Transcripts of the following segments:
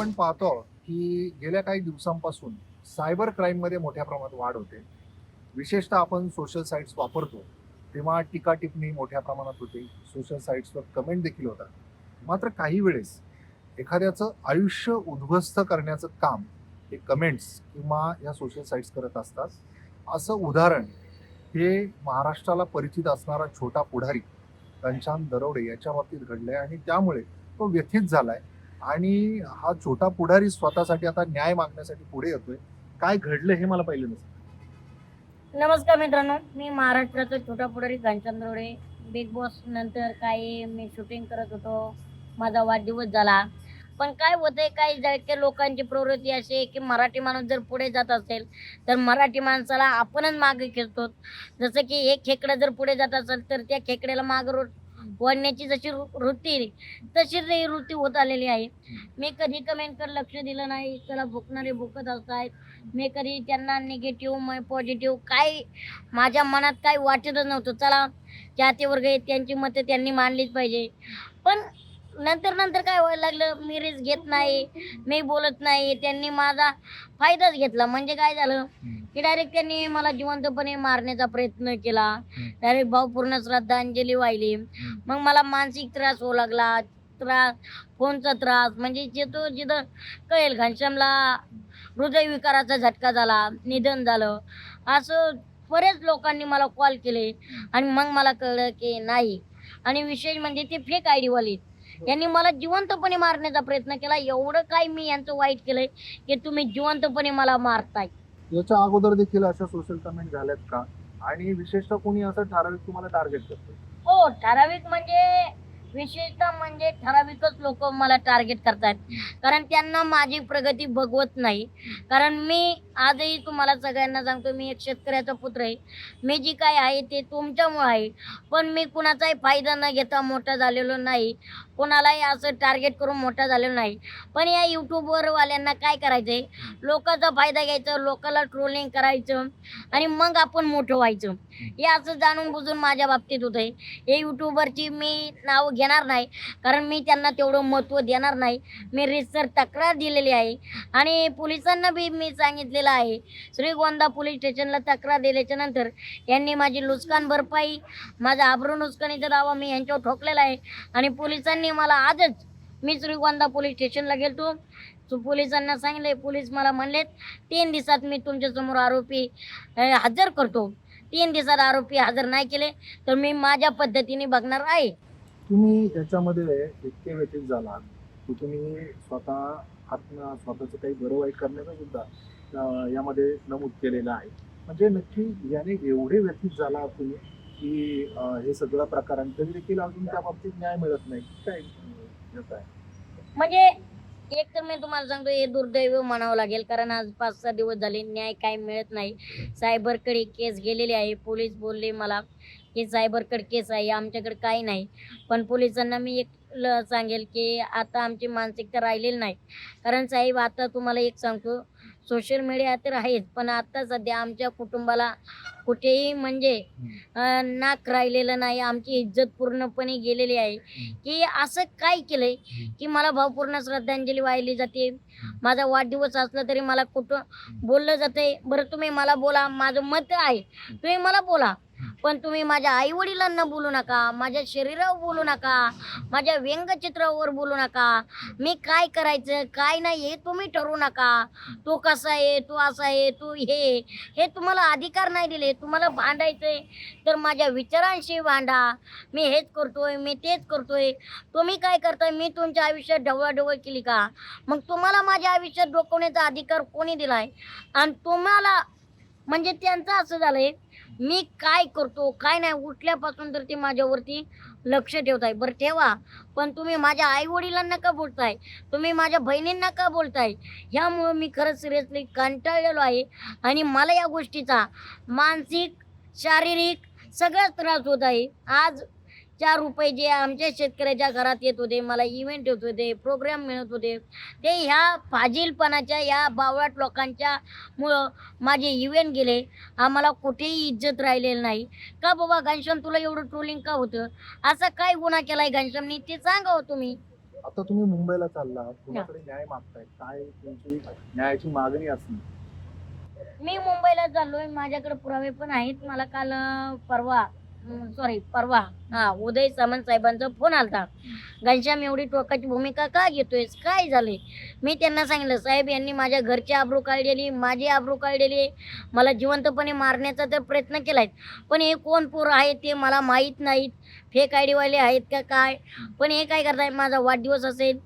आपण पाहतो की गेल्या काही दिवसांपासून सायबर क्राईममध्ये मोठ्या प्रमाणात वाढ होते. विशेषतः आपण सोशल साईट्स वापरतो तेव्हा टीका टिप्पणी मोठ्या प्रमाणात होते. सोशल साईट्सवर कमेंट देखील होतात. मात्र काही वेळेस एखाद्याचं आयुष्य उद्ध्वस्त करण्याचं काम हे कमेंट्स किंवा या सोशल साईट्स करत असतात. असं उदाहरण हे महाराष्ट्राला परिचित असणारा छोटा पुढारी घनश्याम दरोडे याच्या बाबतीत घडलंय आणि त्यामुळे तो व्यथित झालाय. आणि हा छोटा पुढारी स्वतःसाठी आता न्याय मागण्यासाठी पुढे येतोय. काय घडलं हे मला पहिल्यांदा सांगा. नमस्कार मित्रांनो, मी महाराष्ट्राचा छोटा पुढारी घनश्याम दरोडे. बिग बॉस नंतर काही मी शूटिंग करत होतो. माझा वाढदिवस झाला. पण काय होतंय, काही जळके लोकांची प्रवृत्ती अशी आहे की मराठी माणूस जर पुढे जात असेल तर मराठी माणसाला आपणच मागे खेचतो. जसं की एक खेकडं जर पुढे जात असेल तर त्या खेकड्याला मागं ओढण्याची जशी वृत्ती तशी ती वृत्ती होत आलेली आहे. मी कधी कमेंटकडे लक्ष दिलं नाही. चला भुकणारे भुकत असतात. मी कधी त्यांना निगेटिव्ह पॉझिटिव्ह काय माझ्या मनात काही वाटतच नव्हतं. चला चाहते वर्ग आहेत, त्यांची मतं त्यांनी मांडलीच पाहिजे. पण नंतर नंतर काय व्हायला लागलं, मी रिस्क घेत नाही, मी बोलत नाही. त्यांनी माझा फायदाच घेतला. म्हणजे काय झालं की डायरेक्ट त्यांनी मला जिवंतपणे मारण्याचा प्रयत्न केला. डायरेक्ट भावपूर्ण श्रद्धांजली वाहिली. मग मला मानसिक त्रास होऊ लागला. त्रास, फोनचा त्रास, म्हणजे जिथं कळेल घनश्यामला हृदयविकाराचा झटका झाला, निधन झालं, असं बरेच लोकांनी मला कॉल केले. आणि मग मला कळलं की नाही. आणि विशेष म्हणजे ते फेक आय डीवाले यांनी मला जिवंतपणे मारण्याचा प्रयत्न केला. एवढं काय मी यांचं वाईट केलंय की तुम्ही जिवंतपणे मला मारताय. याच्या अगोदर देखील अशा सोशल कमेंट झाल्यात का? आणि विशेषतः कोणी असं ठराविक तुम्हाला टार्गेट करतं? हो, ठराविक म्हणजे विशेषतः म्हणजे ठराविकच लोक मला टार्गेट करतात. कारण त्यांना माझी प्रगती बघवत नाही. कारण मी आजही तुम्हाला सगळ्यांना सांगतो, मी एक शेतकऱ्याचा पुत्र आहे. मी जी काय आहे ते तुमच्यामुळे आहे. पण मी कुणाचाही फायदा न घेता मोठा झालेलो नाही. कोणालाही असं टार्गेट करून मोठा झालेलो नाही. पण या यूट्यूबवर वाल्यांना काय करायचंय, लोकांचा फायदा घ्यायचं, लोकांना ट्रोलिंग करायचं आणि मग आपण मोठं व्हायचं. हे असं जाणून बुजून माझ्या बाबतीत होतंय. हे यूट्यूबवरची मी नाव घेणार नाही, कारण मी त्यांना तेवढं महत्त्व देणार नाही. मी रीतसर तक्रार दिलेली आहे आणि पोलिसांना बी मी सांगितलेलं आहे. श्रीगोंदा पोलीस स्टेशनला तक्रार दिल्याच्या नंतर यांनी माझी नुकसान भरपाई, माझा आबरू नुकसानीचा दावा मी यांच्यावर ठोकलेला आहे. आणि पोलिसांनी मला आजच, मी श्रीगोंदा पोलीस स्टेशनला गेलतो. पोलिसांना सांगितले. पोलीस मला म्हणलेत 3 दिवसात मी तुमच्यासमोर आरोपी हजर करतो. 3 दिवसात आरोपी हजर नाही केले तर मी माझ्या पद्धतीने बघणार आहे. तुम्ही याच्यामध्ये इतके व्यतीत झालात की तुम्ही स्वतःचं काही बरं वाईट करण्याचं सुद्धा यामध्ये नमूद केलेलं आहे. म्हणजे नक्की याने एवढे व्यतीत झाला तुम्ही की हे सगळं प्रकार आणि तरी देखील अजून त्या बाबतीत न्याय मिळत नाही. काय येत आहे? म्हणजे एक तर मी तुम्हाला सांगतो, हे दुर्दैव म्हणावं लागेल. कारण आज 5-6 दिवस झाले न्याय काही मिळत नाही. सायबरकडे केस गेलेली आहे. पोलीस बोलले मला की सायबरकडे केस आहे, आमच्याकडे काही नाही. पण पोलिसांना मी एक सांगेल की आता आमची मानसिकता राहिलेली नाही. कारण साहेब, आता तुम्हाला एक सांगतो, सोशल मीडिया तर आहेच, पण आता सध्या आमच्या कुटुंबाला कुठेही म्हणजे नाक राहिलेलं नाही. आमची इज्जत पूर्णपणे गेलेली आहे. की असं काय केलंय की मला भावपूर्ण श्रद्धांजली वाहिली जाते. माझा वाढदिवस असला तरी मला कुठं बोललं जातंय. बरं, तुम्ही मला बोला, माझं मत आहे, तुम्ही मला बोला. पण तुम्ही माझ्या आईवडिलांना बोलू नका, माझ्या शरीरावर बोलू नका, माझ्या व्यंगचित्रावर बोलू नका. मी काय करायचं काय नाही हे तुम्ही ठरवू नका. तो कसा आहे, तो असा आहे, तो हे तुम्हाला अधिकार नाही दिले. तुम्हाला भांडायचंय तर माझ्या विचारांशी भांडा. मी हेच करतोय, मी तेच करतोय. तुम्ही काय करताय, मी तुमच्या आयुष्यात ढवळाढवळ केली का? मग तुम्हाला माझ्या आयुष्यात डोकवण्याचा अधिकार कोणी दिलाय? आणि तुम्हाला म्हणजे त्यांचं असं झालंय, मी काय करतो काय नाही उठल्यापासून तर ते माझ्यावरती लक्ष ठेवताय. बरं ठेवा, पण तुम्ही माझ्या आई वडिलांना का बोलताय? तुम्ही माझ्या बहिणींना का बोलताय? ह्यामुळं मी खरंच सिरियसली कंटाळलेलो आहे. आणि मला या गोष्टीचा मानसिक, शारीरिक सगळाच त्रास होत आहे. आज 4 रुपये जे आमच्या शेतकऱ्याच्या घरात येत होते, मला इव्हेंट होत होते, प्रोग्राम मिळत होते, ते ह्या फाजीलपणाच्या, या बावळट लोकांच्या मुळं माझे इव्हेंट गेले. आम्हाला कुठेही इज्जत राहिलेली नाही. का बाबा घनश्याम, तुला एवढं ट्रोलिंग का होतं? असा काय गुन्हा केलाय घनश्यामनी ते सांगा हो तुम्ही. आता तुम्ही मुंबईला चालला, कुणाकडे न्याय मागताय, काय तुमची न्यायाची मागणी असली? मी मुंबईला चाललोय, माझ्याकडे पुरावे पण आहेत. मला काल परवा उदय सामंत साहेबांचा फोन आलता. घनश्याम एवढी टोकाची भूमिका का घेतोयस, काय झाले? मी त्यांना सांगितलं, साहेब यांनी माझ्या घरची आबरू काढलेली, माझी आबरू काढलेली, मला जिवंतपणे मारण्याचा तर प्रयत्न केलाय. पण हे कोण पोर आहे ते मला माहीत नाहीत, फेक आयडी वाले आहेत का काय. पण हे काय करताय, माझा वाढदिवस असेल,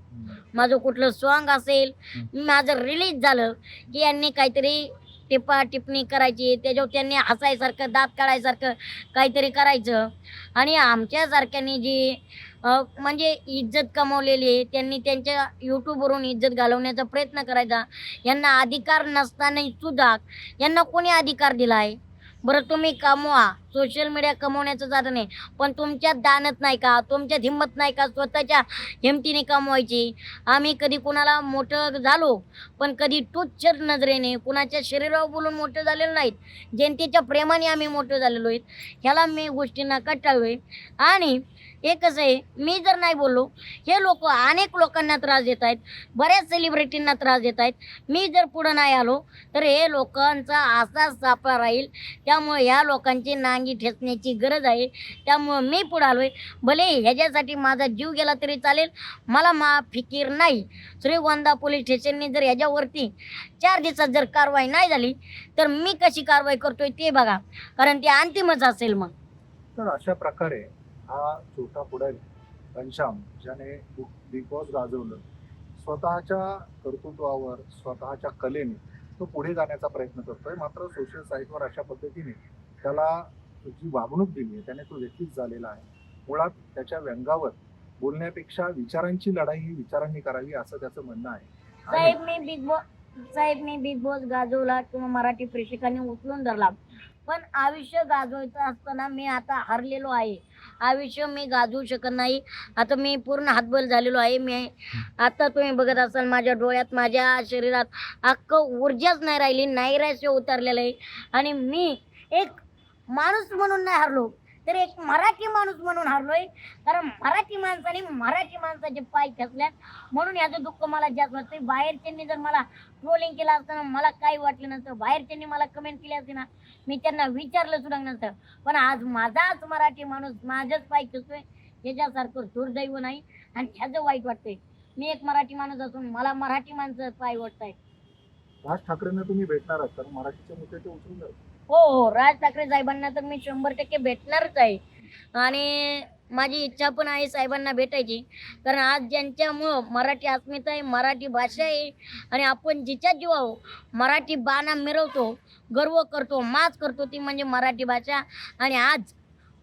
माझं कुठलं सॉन्ग असेल, माझं रिलीज झालं की यांनी काहीतरी टिप्पणी करायची, त्याच्यावर त्यांनी हसायसारखं, दात काढायसारखं काहीतरी करायचं. आणि आमच्यासारख्यांनी जी म्हणजे इज्जत कमावलेली आहे, त्यांनी त्यांच्या यूट्यूबवरून इज्जत घालवण्याचा प्रयत्न करायचा. यांना अधिकार नसतानाही सुद्धा यांना कोणी अधिकार दिला आहे? बरं, तुम्ही कमवा, सोशल मीडिया कमवण्याचं साधन आहे, पण तुमच्यात दानत नाही का, तुमच्यात हिंमत नाही का स्वतःच्या हिमतीने कमवायची? आम्ही कधी कुणाला मोठं झालो, पण कधी तुच्छ नजरेने कुणाच्या शरीरावर बोलून मोठं झालेलो नाहीत. जनतेच्या प्रेमाने आम्ही मोठं झालेलो आहेत. ह्याला मी गोष्टींना कंटाळलोय. आणि हे कसं आहे, मी जर नाही बोललो, हे लोक अनेक लोकांना त्रास देत आहेत, बऱ्याच सेलिब्रिटींना त्रास देत आहेत. मी जर पुढं नाही आलो तर हे लोकांचा असाच सापळा राहील. त्यामुळे ह्या लोकांची नांगी ठेचण्याची गरज आहे. त्यामुळं मी पुढं आलोय. भले ह्याच्यासाठी माझा जीव गेला तरी चालेल, मला फिकीर नाही. श्रीगोंदा पोलीस स्टेशनने जर ह्याच्यावरती 4 दिवसात जर कारवाई नाही झाली तर मी कशी कारवाई करतोय ते बघा, कारण ते अंतिमच असेल. मग तर अशा प्रकारे हा छोटा पुढारी घनश्याम, ज्याने बिग बॉस गाजवलं, स्वतःच्या कर्तृत्वावर, स्वतःच्या कलेने तो पुढे जाण्याचा प्रयत्न करतोय. मात्र सोशल साईटवर अशा पद्धतीने त्याला जी वागणूक दिली आहे त्याने तो व्यतीत झालेला आहे. मुळात त्याच्या व्यंगावर बोलण्यापेक्षा विचारांची लढाई ही विचारांनी करावी असं त्याचं म्हणणं आहे. साहेब, मी बिग बॉस गाजवला किंवा मराठी प्रेक्षकांनी उचलून धरला, पण आयुष्य गाजवायचं असताना मी आता हरलेलो आहे. आयुष्य मी गाजवू शकत नाही. आता मी पूर्ण हातबल झालेलो आहे. मी आता तुम्ही बघत असाल माझ्या डोळ्यात, माझ्या शरीरात अख्खं ऊर्जाच नाही राहिली, नैराश्य उतरलेलं आहे. आणि मी एक माणूस म्हणून नाही हरलो, तर एक मराठी माणूस म्हणून हरलोय. कारण मराठी माणसाने मराठी माणसाचे पाय खेचल्यात, म्हणून याचं दुःख मला जास्त वाटतंय. बाहेरच्यांनी जर मला ट्रोलिंग केलं असतं, मला काही वाटलं नसतं. बाहेरच्यांनी मला कमेंट केली असते ना, मी त्यांना विचारलं सुद्धा नसतं. पण आज माझाच मराठी माणूस माझ्याच पाय खेचतोय, याच्यासारखं दुर्दैव नाही. आणि ह्याचं वाईट वाटतंय. मी एक मराठी माणूस असून मला मराठी माणसं पाय वाटतायत. राज ठाकरेंना तुम्ही भेटणार आहात तर मराठीचे मुद्दे ते उचलून द्या. हो, राज ठाकरे साहेबांना तर मी 100% भेटणारच आहे. आणि माझी इच्छा पण आहे साहेबांना भेटायची. कारण आज ज्यांच्यामुळं मराठी अस्मिता आहे, मराठी भाषा आहे, आणि आपण जिच्या जीवावर मराठी बाणा मिरवतो, गर्व करतो, माज करतो, ती म्हणजे मराठी भाषा. आणि आज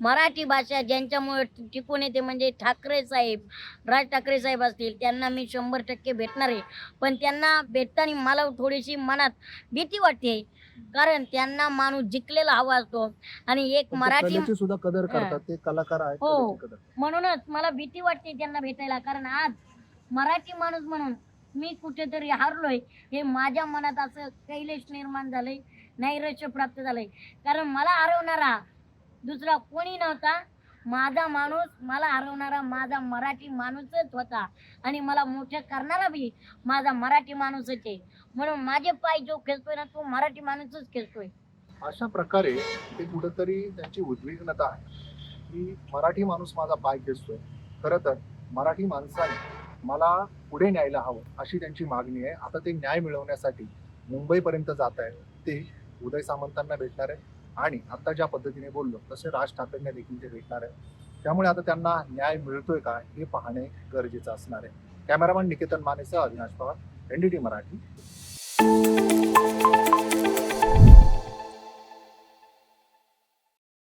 मराठी भाषा ज्यांच्यामुळे टिकून येते म्हणजे ठाकरे साहेब, राज ठाकरे साहेब असतील, त्यांना मी 100% भेटणार आहे. पण त्यांना भेटताना मला थोडीशी मनात भीती वाटते, कारण त्यांना माणूस जिंकलेला हवा असतो. आणि एक पण ते मराठी कलेची सुद्धा कदर करतात, ते कलाकार आहेत, हो. कलेची कदर. म्हणूनच मला भीती वाटते त्यांना भेटायला. कारण आज मराठी माणूस म्हणून मी कुठेतरी हारलोय, हे माझ्या मनात असं कैलेश निर्माण झालंय, नैराश्य प्राप्त झालंय. कारण मला हरवणारा दुसरा कोणी नव्हता. माझा माणूस, मला हरवणारा माझा मराठी माणूसच होता. आणि मला मोठं करणारा बी माझा मराठी माणूसच आहे. म्हणून माझे पाय जो खेचतोय ना, तो मराठी माणूसच खेचतोय. अशा प्रकारे ते कुठंतरी त्यांची उद्विग्नता आहे की मराठी माणूस माझा पाय खेचतोय. खरं तर मराठी माणसाने मला पुढे न्यायला हवं अशी त्यांची मागणी आहे. आता ते न्याय मिळवण्यासाठी मुंबईपर्यंत जात आहेत. ते उदय सामंतांना भेटणार आहे आणि आता ज्या पद्धतीने बोललो तसे राज ठाकरेंना देखील ते भेटणार आहे. त्यामुळे आता त्यांना न्याय मिळतोय का हे पाहणे गरजेचं असणार आहे. कॅमेरामॅन निकेतन मानेसह अविनाश पवार, NDT मराठी.